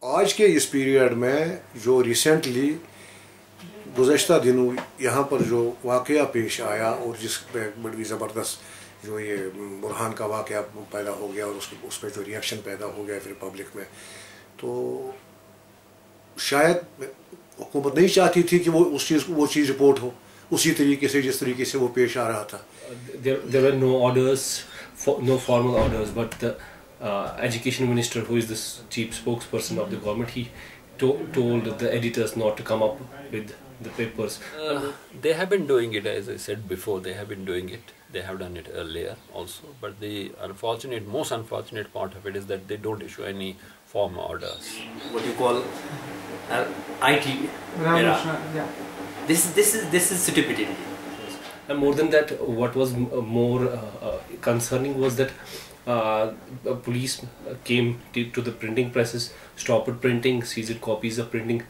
आज के इस पीरियड में जो रिसेंटली गुज़श्ता दिनों यहाँ पर जो वाक़या पेश आया और जिस बड़ी ज़बरदस्त जो ये बुरहान का वाक़या पैदा हो गया और उस पर जो रिएक्शन पैदा हो गया फिर पब्लिक में, तो शायद हुकूमत नहीं चाहती थी कि वो चीज़ रिपोर्ट हो उसी तरीके से जिस तरीके से वो पेश आ रहा था. There were no orders, no formal orders, but the education minister, who is the chief spokesperson of the government, he told the editors not to come up with the papers. They have been doing it, as I said before. They have been doing it. They have done it earlier also. But the most unfortunate part of it is that they don't issue any formal orders. What you call IT era. Yeah. This is stupidity. And more than that, what was more concerning was that police came to the printing presses, stopped printing, seized copies of printing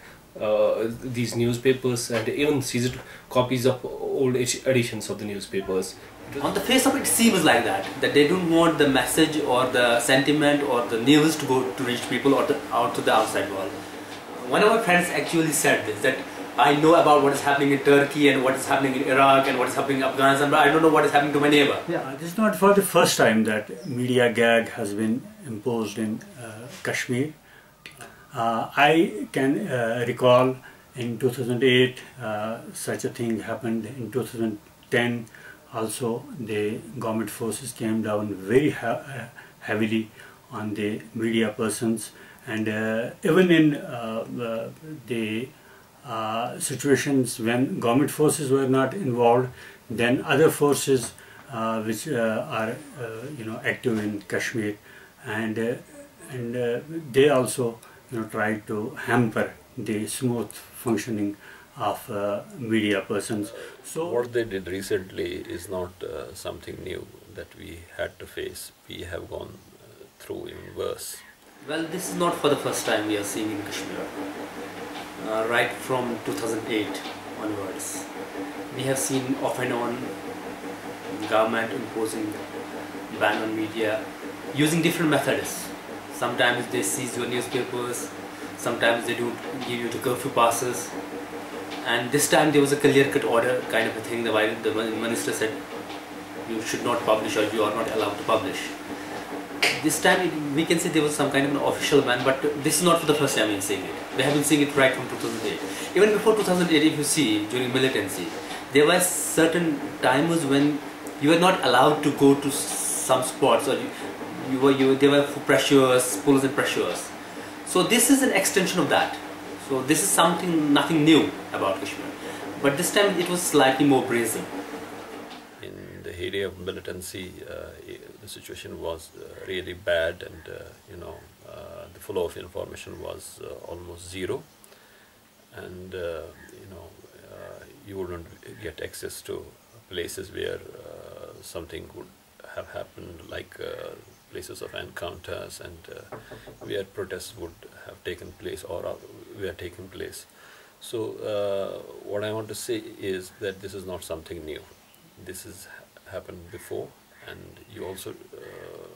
these newspapers, and even seized copies of old editions of the newspapers. On the face of it, seems like that they don't want the message or the sentiment or the news to go to reach people or out to the outside world. One of my friends actually said this, that I know about what is happening in Turkey and what is happening in Iraq and what is happening in Afghanistan, but I don't know what is happening to my neighbor. Yeah, this is not for the first time that media gag has been imposed in Kashmir. I can recall in 2008 such a thing happened. In 2010 also the government forces came down very heavily on the media persons, and even in the situations when government forces were not involved, then other forces which are active in Kashmir, and they also try to hamper the smooth functioning of media persons. So what they did recently is not something new that we had to face. We have gone through even worse. Well, this is not for the first time we are seeing in Kashmir. Right from 2008 onwards, we have seen off and on the government imposing ban on media using different methods. Sometimes they seize your newspapers, sometimes they do give you the curfew passes, and this time there was a clear-cut order kind of a thing. The minister said you should not publish or you are not allowed to publish. This time we can say there was some kind of an official ban, but this is not for the first time we are seeing it. We have been seeing it right from 2008. Even before 2008, if you see, during militancy, there were certain times when you were not allowed to go to some spots, or there were pressures, pulls and pressures. So this is an extension of that. So this is nothing new about Kashmir. But this time it was slightly more brazen. In the heyday of militancy, the situation was really bad, and the flow of information was almost zero, and you wouldn't get access to places where something would have happened, like places of encounters and where protests would have taken place or were taking place. So what I want to say is that this is not something new. This has happened before, and you also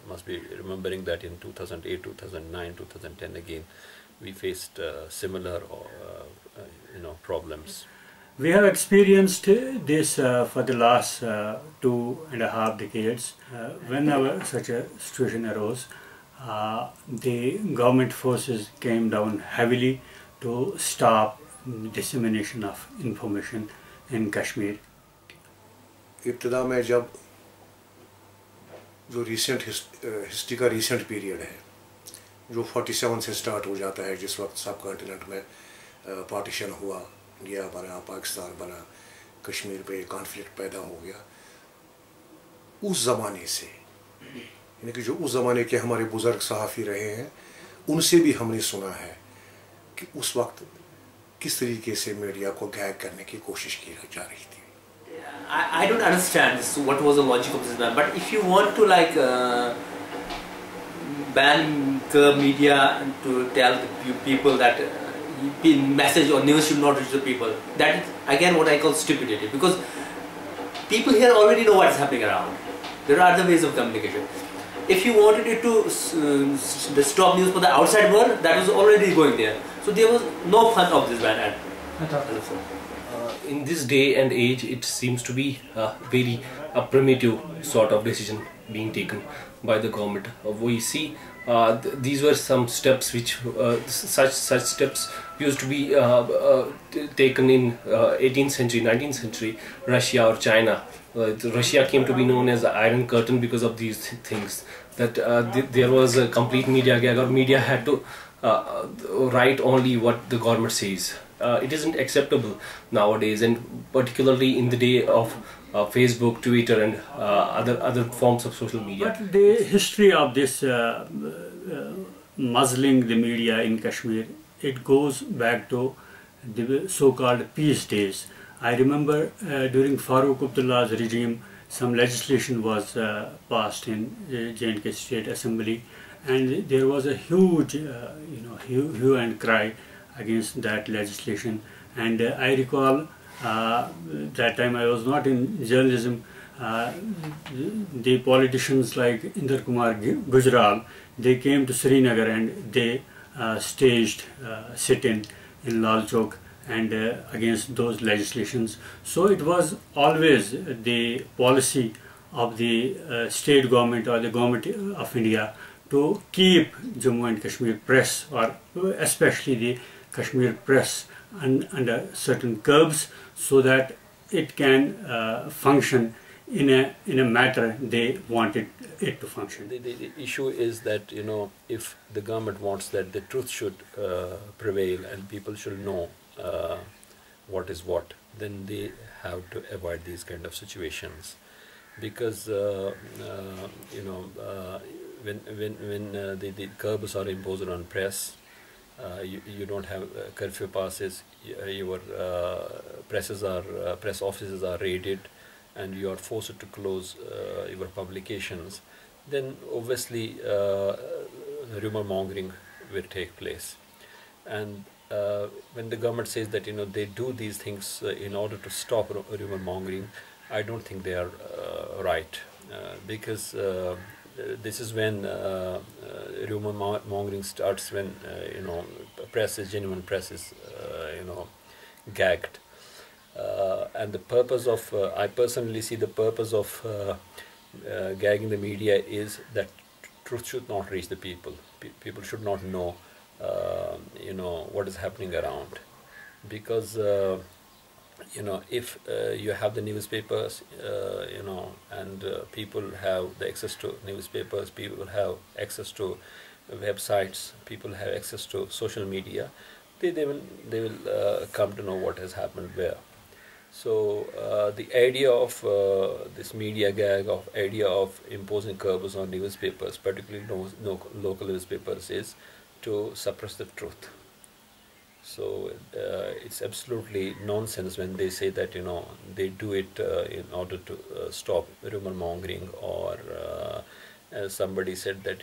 must be remembering that in 2008, 2009, 2010 again, we faced similar problems. We have experienced this for the last 2.5 decades. Whenever such a situation arose, the government forces came down heavily to stop dissemination of information in Kashmir. इब्तिदा में जब जो history का recent period है, जो 47 से start हो जाता है, जिस वक्त सब कॉन्टिनेंट में पार्टीशन हुआ, इंडिया बना, पाकिस्तान बना, कश्मीर पे कॉन्फ्लिक्ट पैदा हो गया, उस ज़माने से, यानी कि जो उस ज़माने के हमारे बुज़ुर्ग सहाफ़ी रहे हैं, उनसे भी हमने सुना है कि उस वक्त किस तरीके से मीडिया को गैग करने की कोशिश की जा रही थी. I don't understand what was the logic of this ban, but if you want to ban the media to tell the people that message or news should not reach the people, that is again what I call stupidity, because people here already know what is happening around. There are other ways of communication. if you wanted it to stop news for the outside world, that was already going there. So there was no fun of this ban at all. In this day and age, it seems to be very primitive sort of decision being taken by the government. We see these were some steps which such steps used to be taken in 18th century, 19th century, Russia or China. Russia came to be known as the Iron Curtain because of these things. That there was a complete media gag, or media had to write only what the government says. It isn't acceptable nowadays, and particularly in the day of Facebook, Twitter, and other forms of social media. But the history of this muzzling the media in Kashmir, it goes back to the so-called peace days. I remember during Farooq Abdullah's regime, some legislation was passed in J&K State Assembly, and there was a huge, hue and cry against that legislation. And I recall that time I was not in journalism. The politicians like Inder Kumar Gujral, they came to Srinagar and they staged sit-in Lal Chowk and against those legislations. So it was always the policy of the state government or the government of India to keep Jammu and Kashmir press, or especially the Kashmir press, under certain curbs, so that it can function in a matter they wanted it to function. The issue is that, if the government wants that the truth should prevail and people should know what is what, then they have to avoid these kind of situations, because when the curbs are imposed on press, you don't have curfew passes, your press offices are raided, and you are forced to close your publications, then obviously rumor mongering will take place. And when the government says that they do these things in order to stop rumor mongering, I don't think they are right, because this is when rumor mongering starts, when genuine press is gagged. And the purpose of, I personally see the purpose of gagging the media is that truth should not reach the people. People should not know, what is happening around. Because, if you have the newspapers, and people have the access to newspapers, people have access to websites, people have access to social media, they will come to know what has happened where. So the idea of this media gag, idea of imposing curbs on newspapers, particularly local newspapers, is to suppress the truth. So it's absolutely nonsense when they say that they do it in order to stop rumor mongering, or as somebody said that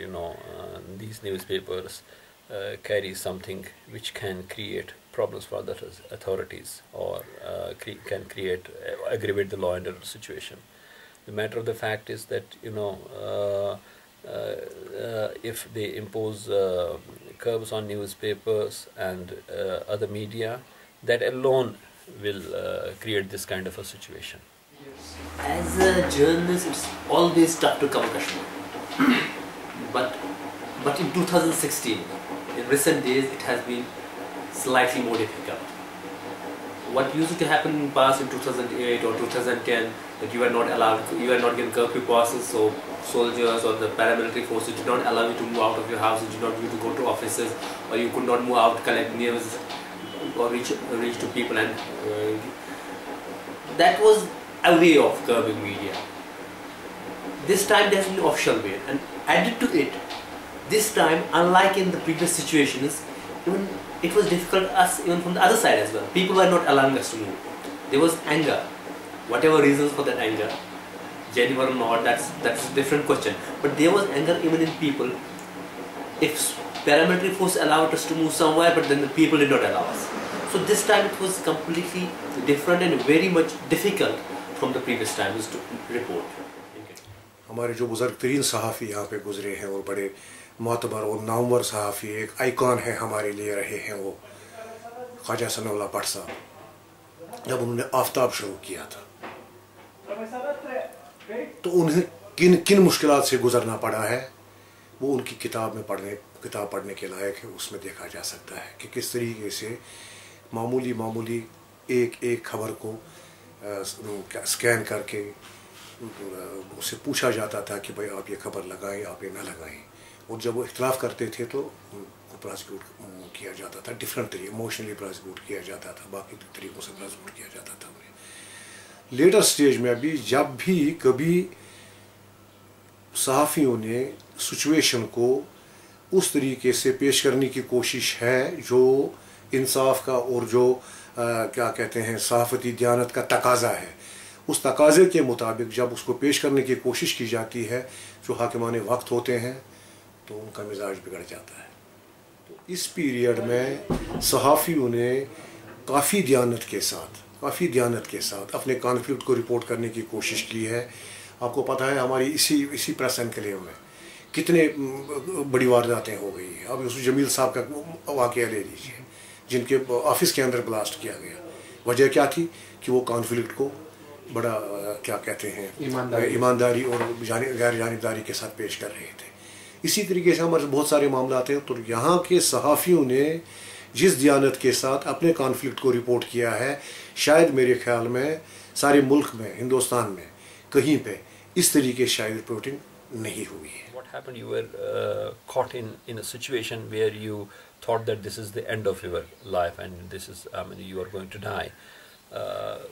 these newspapers carry something which can create problems for the authorities, or can aggravate the law and order situation. The matter of the fact is that if they impose curbs on newspapers and other media, that alone will create this kind of a situation. As a journalist, it's always tough to cover Kashmir. But in 2016, in recent days, it has been slightly more difficult. What used to happen in the past, in 2008 or 2010, that you were not allowed, you were not given curfew passes, so soldiers or the paramilitary forces did not allow you to move out of your house, did not allow you to go to offices, or you could not move out, collect news, or reach to people, and that was a way of curbing media. This time there has been an official way, and added to it, this time, unlike in the previous situations, even it was difficult us even from the other side as well. People were not allowing us to move. There was anger. Whatever reasons for that anger, genuine or not, that's a different question. But there was anger even in people. If paramilitary force allowed us to move somewhere, but then the people did not allow us. So this time it was completely different and very much difficult from the previous times to report. हमारे जो बुज़ुर्ग तरीन सहाफ़ी यहाँ पे गुज़रे हैं और बड़े मोतबर और नामवर सहाफ़ी, एक आइकॉन है हमारे लिए रहे हैं, वो ख्वाजा सनाउल्लाह भट्ट साहब, जब उन्होंने आफ्ताब शुरू किया था तो उन्हें किन किन मुश्किलात से गुज़रना पड़ा है, वो उनकी किताब पढ़ने के लायक है। उसमें देखा जा सकता है कि किस तरीके से मामूली एक खबर को स्कैन करके उससे पूछा जाता था कि भाई आप ये खबर लगाएं, आप ये ना लगाएं, और जब वो इख्तलाफ करते थे तो उनको प्रोसिक्यूट किया जाता था, डिफरेंट तरीके, इमोशनली प्रोसिक्यूट किया जाता था, बाकी तरीक़ों से प्रोसिक्यूट किया जाता था उन्हें। लेटर स्टेज में अभी जब भी कभी सहाफ़ियों ने सिचुएशन को उस तरीके से पेश करने की कोशिश है जो इंसाफ का और जो क्या कहते हैं सहाफ़ती दियानत का तकाज़ा है, उस तकाज़े के मुताबिक जब उसको पेश करने की कोशिश की जाती है, जो हाकिमान वक्त होते हैं तो उनका मिजाज बिगड़ जाता है। तो इस पीरियड में सहाफ़ियों ने काफ़ी दियानत के साथ अपने कॉन्फ्लिक्ट को रिपोर्ट करने की कोशिश की है। आपको पता है हमारी इसी प्रेस एनक्लेव में कितने बड़ी वारदातें हो गई हैं। अब यूसुफ जमील साहब का वाक़या ले लीजिए, जिनके ऑफिस के अंदर ब्लास्ट किया गया। वजह क्या थी कि वो कॉन्फ्लिक्ट को बड़ा क्या कहते हैं ईमानदारी और गैर जानिबदारी के साथ पेश कर रहे थे। इसी तरीके से हमारे बहुत सारे मामला थे। तो यहाँ के सहाफ़ियों ने जिस दियानत के साथ अपने कॉन्फ्लिक्ट को रिपोर्ट किया है, शायद मेरे ख्याल में सारे मुल्क में, हिंदुस्तान में कहीं पे इस तरीके से शायद रिपोर्टिंग नहीं हुई है। What happened? You were caught in a situation where you thought that this is the end of your life and this is, you are going to die.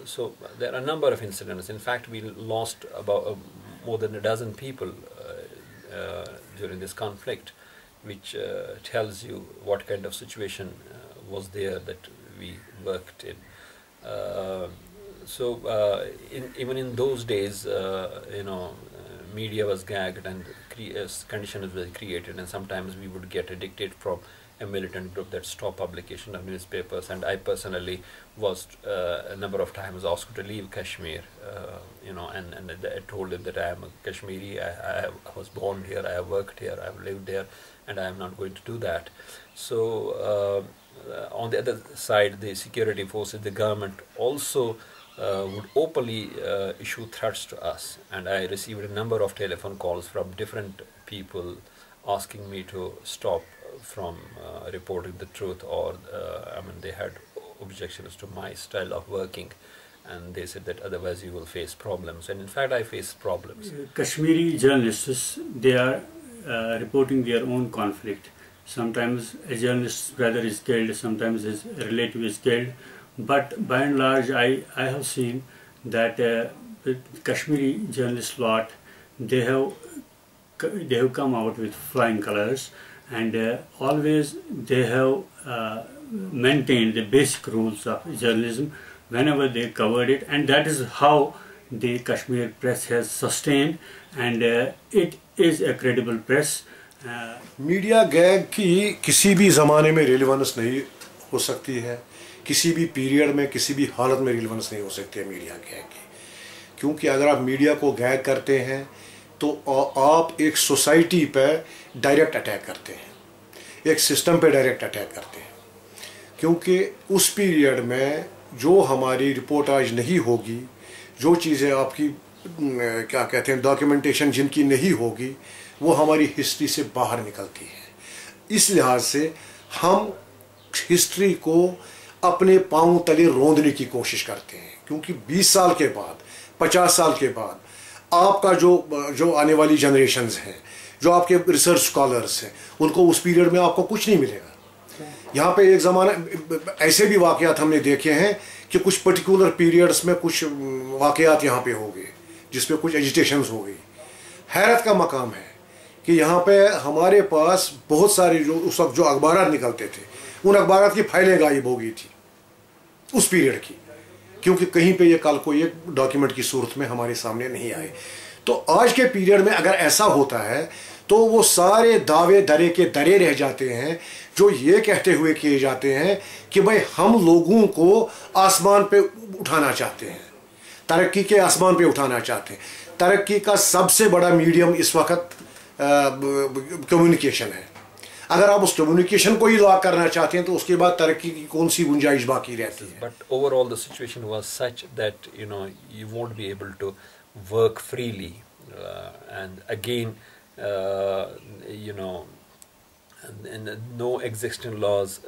So there are a number of incidents. In fact, we lost about more than a dozen people during this conflict, which tells you what kind of situation was there that we worked in. Even in those days, media was gagged and conditions were created, and sometimes we would get a dictate from a militant group that stopped publication of newspapers. And I personally was a number of times asked to leave Kashmir, and I told them that I am a Kashmiri, I was born here, I have worked here, I have lived there, and I am not going to do that. So on the other side, the security forces, the government also would openly issue threats to us, and I received a number of telephone calls from different people asking me to stop from reporting the truth, or they had objections to my style of working, and they said that otherwise you will face problems. And in fact, I faced problems. Kashmiri journalists, they are reporting their own conflict. Sometimes a journalist's brother is killed, sometimes his relative is killed, but by and large I have seen that Kashmiri journalist lot, they have come out with flying colors, and always they have maintained the basic rules of journalism whenever they covered it, and that is how the Kashmir press has sustained, and it is a credible press. Media gag की किसी भी ज़माने में relevance नहीं हो सकती है, किसी भी पीरियड में किसी भी हालत में रिलेवेंस नहीं हो सकती है मीडिया गैग की, क्योंकि अगर आप मीडिया को गैग करते हैं तो आप एक सोसाइटी पर डायरेक्ट अटैक करते हैं, एक सिस्टम पे डायरेक्ट अटैक करते हैं, क्योंकि उस पीरियड में जो हमारी रिपोर्टाज नहीं होगी, जो चीज़ें आपकी क्या कहते हैं डॉक्यूमेंटेशन जिनकी नहीं होगी, वो हमारी हिस्ट्री से बाहर निकलती है। इस लिहाज से हम हिस्ट्री को अपने पांव तले रोंदने की कोशिश करते हैं, क्योंकि 20 साल के बाद, 50 साल के बाद आपका जो आने वाली जनरेशन्स हैं, जो आपके रिसर्च स्कॉलर्स हैं, उनको उस पीरियड में आपको कुछ नहीं मिलेगा। यहाँ पे एक ज़माना ऐसे भी वाक़यात हमने देखे हैं कि कुछ पर्टिकुलर पीरियड्स में कुछ वाक़यात यहाँ पे हो गए जिसपे कुछ एजिटेशंस हो गई। हैरत का मकाम है कि यहाँ पे हमारे पास बहुत सारे जो उस वक्त जो अखबारात निकलते थे, उन अखबारात की फाइलें गायब हो गई थी उस पीरियड की, क्योंकि कहीं पे ये कल को ये डॉक्यूमेंट की सूरत में हमारे सामने नहीं आए। तो आज के पीरियड में अगर ऐसा होता है तो वो सारे दावे दरे के दरे रह जाते हैं जो ये कहते हुए किए जाते हैं कि भाई हम लोगों को आसमान पे उठाना चाहते हैं, तरक्की के आसमान पे उठाना चाहते हैं। तरक्की का सबसे बड़ा मीडियम इस वक्त कम्युनिकेशन है। अगर आप उस कम्युनिकेशन को ही लॉक करना चाहते हैं तो उसके बाद तरक्की की कौन सी गुंजाइश बाकी रहती है? But overall the situation was such that you won't be able to work freely, and again and no existing laws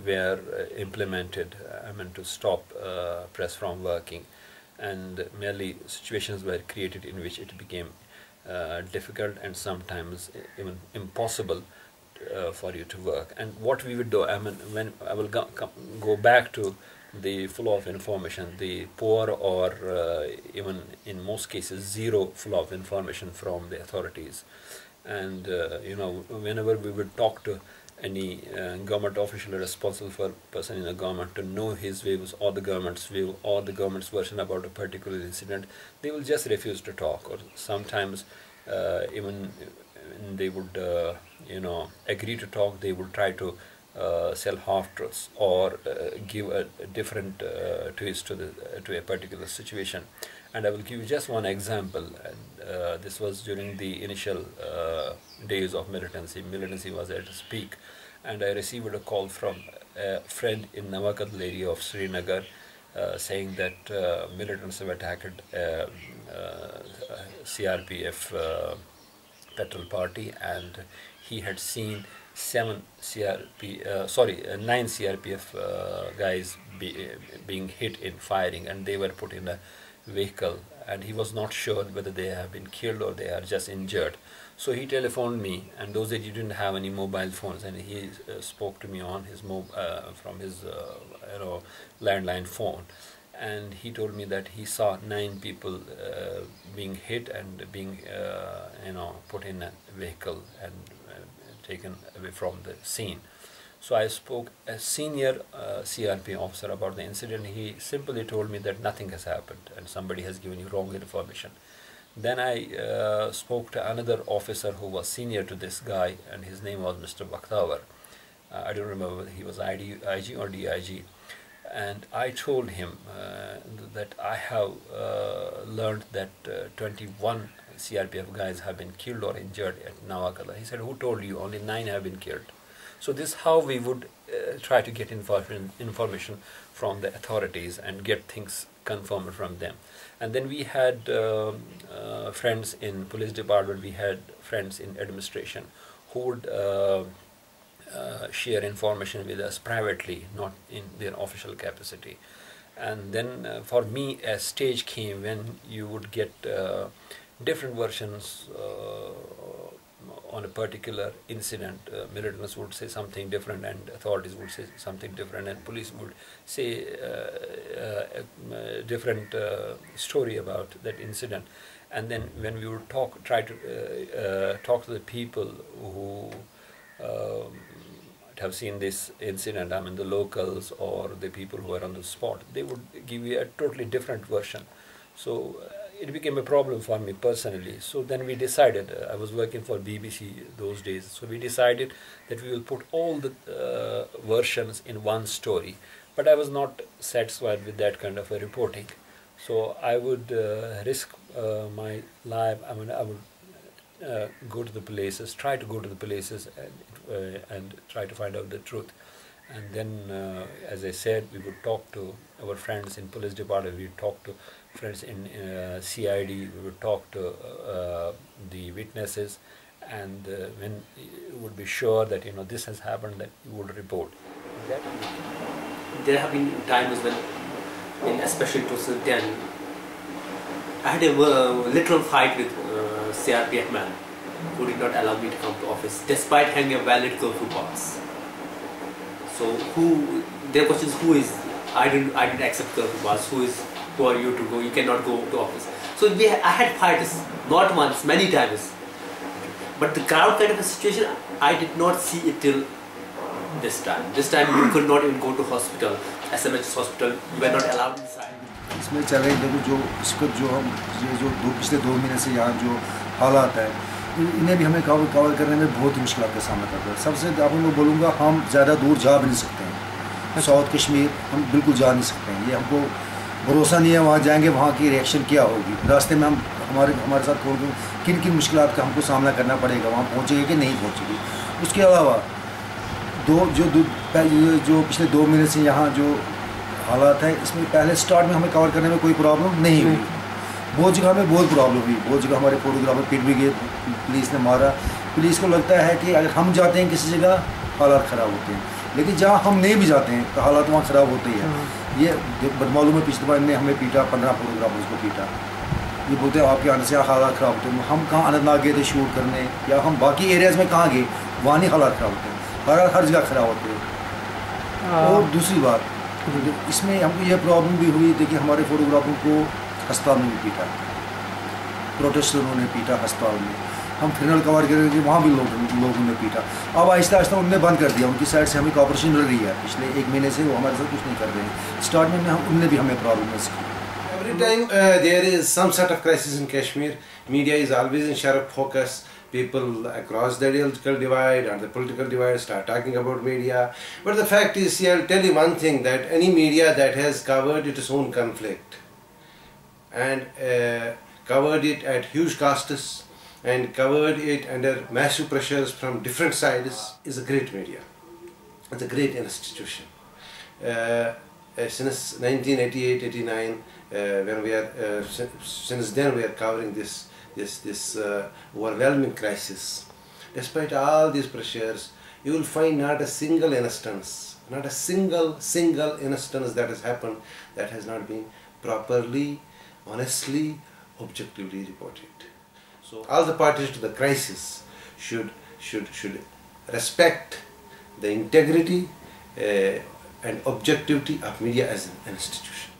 were implemented, to stop press from working, and merely situations were created in which it became difficult and sometimes even impossible for you to work. And what we would do, when I will go back to the flow of information, the poor or even in most cases zero flow of information from the authorities. And whenever we would talk to any government official or responsible for person in the government to know his views or the government's view or the government's version about a particular incident, they will just refuse to talk, or sometimes even they would agree to talk, they would try to sell half-truths or give a different twist to a particular situation. And I will give you just one example, and this was during the initial days of militancy. Militancy was at its peak, and I received a call from a friend in Navakadal area of Srinagar saying that militants have attacked CRPF petrol party, and he had seen 9 CRPF guys being hit in firing, and they were put in a vehicle, and he was not sure whether they have been killed or they are just injured. So he telephoned me, and those days he didn't have any mobile phones, and he spoke to me on his from his landline phone, and he told me that he saw 9 people being hit and being put in a vehicle and taken away from the scene. So I spoke a senior CRP officer about the incident. He simply told me that nothing has happened and somebody has given you wrong information. Then I spoke to another officer who was senior to this guy, and his name was Mr. Bakhtawar. I don't remember whether he was IG or DIG. And I told him that I have learned that 21 CRPF guys have been killed or injured at Navakala. He said, "Who told you? Only 9 have been killed." So this is how we would try to get information from the authorities and get things confirmed from them. And then we had friends in police department, we had friends in administration who would share information with us privately, not in their official capacity. And then for me, a stage came when you would get different versions on a particular incident. Militants would say something different, and authorities would say something different, and police would say a different story about that incident. And then when we would try to talk to the people who have seen this incident, the locals or the people who are on the spot, they would give you a totally different version. So it became a problem for me personally. So then we decided, I was working for BBC those days, so we decided that we will put all the versions in one story. But I was not satisfied with that kind of a reporting. So I would risk my life. I would go to the places, try to go to the places and try to find out the truth. And then, as I said, we would talk to our friends in police department, we would talk to friends in CID, we would talk to the witnesses, and when you would be sure that this has happened, that you would report. There have been times when, especially 2010, I had a literal fight with CRPF man who did not allow me to come to office despite having a valid curfew pass. So their question is, who is, I didn't accept curfew pass, who are you to go, you cannot go to office. So I had fights, not once, many times. But the crowd kind of a situation, I did not see it till this time. This time you could not even go to hospital, SMH hospital, you were not allowed inside. इसमें चल रही देखो जो इस पर जो पिछले 2 महीने से यहाँ जो हालात है, इन्हें भी हमें कवर करने में बहुत मुश्किल का सामना करता है। सबसे आपको मैं बोलूँगा, हम ज़्यादा दूर जा भी नहीं सकते हैं। साउथ कश्मीर हम बिल्कुल जा नहीं सकते हैं। ये हमको भरोसा नहीं है वहाँ जाएंगे वहाँ की रिएक्शन क्या होगी, रास्ते में हम हमारे साथ किन किन मुश्किलात का हमको सामना करना पड़ेगा, वहाँ पहुँचेगी कि नहीं पहुँचेगी। उसके अलावा जो पिछले 2 महीने से यहाँ जो हालात है, इसमें पहले स्टार्ट में हमें कवर करने में कोई प्रॉब्लम नहीं हुई। बहुत जगह हमें बहुत प्रॉब्लम हुई, बहुत जगह हमारे फोटोग्राफर पिट भी गए, पुलिस ने मारा। पुलिस को लगता है कि अगर हम जाते हैं किसी जगह हालात ख़राब होते हैं, लेकिन जहाँ हम नहीं भी जाते हैं तो हालात वहाँ ख़राब होते ही हैं। ये बदमालूम है, पिछले बार ने हमें पीटा, 15 फोटोग्राफर्स को पीटा। ये बोलते हैं आपके आने से हालात ख़राब होते हैं। हम कहाँ अनंतनाग गए थे शूट करने, या हम बाकी एरियाज़ में कहाँ गए, वहाँ नहीं हालात ख़राब होते हैं, हर जगह ख़राब होते हैं। और दूसरी बात, इसमें हमको ये प्रॉब्लम भी हुई, देखिए हमारे फोटोग्राफर को अस्पताल में भी पीटा, प्रोटेस्टरों ने पीटा अस्पताल में। हम फिनल कवर कर रहे थे, वहाँ भी लोगों ने पीटा। अब आहिस्ता आहिस्ता उनने बंद कर दिया, उनकी साइड से हमें कॉपरेशन मिल रही है। पिछले 1 महीने से वो हमारे साथ कुछ नहीं कर रहे हैं। स्टार्ट में उनने भी हमें प्रॉब्लम है। Every time there is some sort of crisis in Kashmir, media is always in sharp focus. People across the ideological divide and the political divide start talking about media. But the fact is, see, I'll tell you one thing, that any media that has covered its own conflict and covered it at huge costs and covered it under massive pressures from different sides is a great media. It's a great institution. Since 1988-89, when we are since then we are covering this overwhelming crisis. Despite all these pressures, you will find not a single instance, not a single instance that has happened that has not been properly, honestly, objectively reported. So all the parties to the crisis should respect the integrity and objectivity of media as an institution.